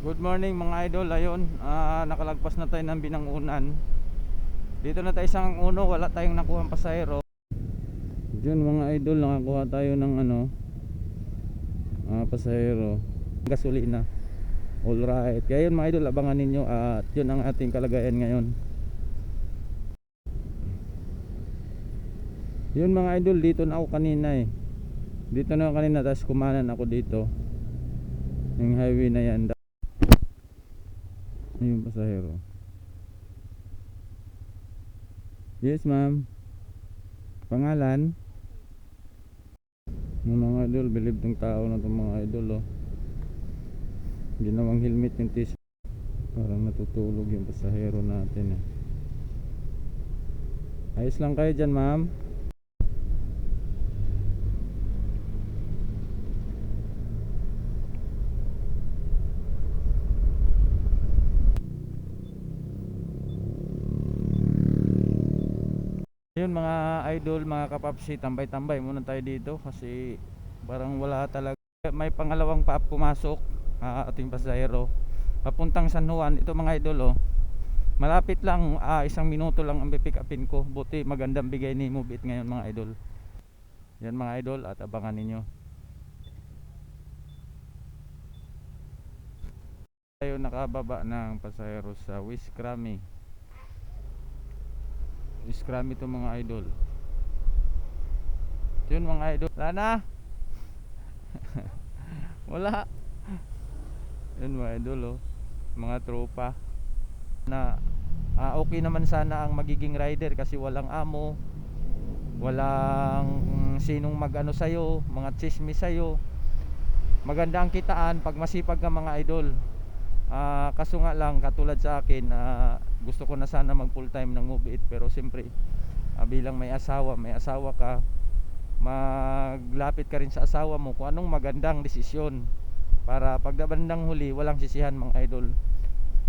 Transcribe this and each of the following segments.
Good morning mga idol. Ayun, nakalagpas na tayo ng Binangunan. Dito na tayo sa Uno, wala tayong nakuha pasahero. Diyan mga idol, nakakuha tayo ng pasahero, gasolina. Alright, kaya yun mga idol, abangan ninyo at yun ang ating kalagayan ngayon. Yun mga idol, dito na ako kanina Dito na ako kanina, tapos kumanan ako dito. Yung highway na yan. Yung pasahero. Yes ma'am. Pangalan? Mga idol, believe tong tao na itong mga idol ginawang helmet yung t-shirt. Parang natutulog yung pasahero natin Ayos lang kayo dyan ma'am. Yun mga idol, mga kapapsi, tambay-tambay muna tayo dito kasi parang wala talaga. May pangalawang pa pumasok, ating pasahero papuntang San Juan. Ito mga idol malapit lang, 1 minuto lang ang pipick upin ko. Buti magandang bigay ni Move It ngayon mga idol. Yan mga idol, at abangan ninyo. Tayo nakababa ng pasahero sa Wiskrami. Wiskrami to mga idol. Yun mga idol. Lana wala. Yun mga idol mga tropa na okay naman sana ang magiging rider kasi walang amo, walang sinong magano sa'yo, mga chismis sa'yo. Maganda ang kitaan pag masipag ka mga idol. Kaso nga lang, katulad sa akin, gusto ko na sana mag full time ng Move It, pero siyempre bilang may asawa ka, maglapit ka rin sa asawa mo kung anong magandang desisyon para pagdabandang huli walang sisihan mga idol.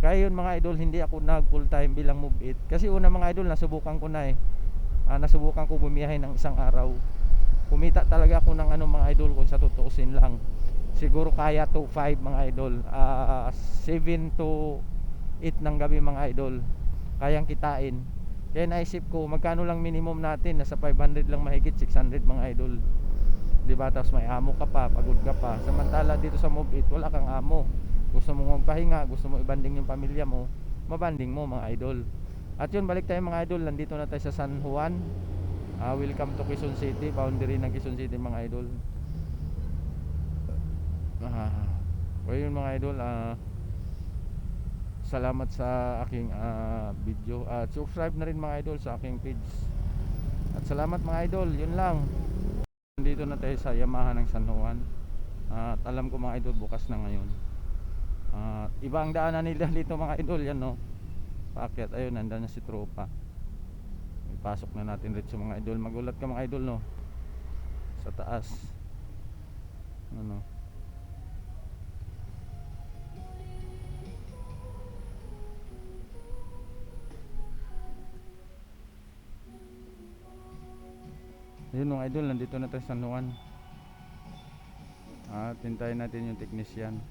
Kaya yun mga idol, hindi ako nag full time bilang Move It kasi una mga idol, nasubukan ko na nasubukan ko bumiyahe ng isang araw. Kumita talaga ako ng mga idol, kung sa tutuusin lang siguro kaya to 5 mga idol, 7 to 8 ng gabi mga idol, kayang kitain. Kaya naisip ko, magkano lang minimum natin, nasa 500 lang mahigit, 600 mga idol, diba? Tapos may amo ka pa, pagod ka pa. Samantala dito sa Move It, wala kang amo. Gusto mo magpahinga, gusto mo ibanding yung pamilya mo, mabanding mo mga idol. At yun, balik tayo mga idol, nandito na tayo sa San Juan. Welcome to Quezon City, boundary ng Quezon City mga idol. Yun mga idol, salamat sa aking video, at subscribe na rin mga idol sa aking page. At salamat mga idol, yun lang. Dito na tayo sa Yamaha ng San Juan. At alam ko mga idol, bukas na ngayon. Iba ang daanan nila dito mga idol, yan paakyat. Ayun, nandan na si tropa. Ipasok na natin dito mga idol. Magulat ka mga idol sa taas. Ayun mga idol, nandito na tayo sa San Juan. Tintayin natin yung technician.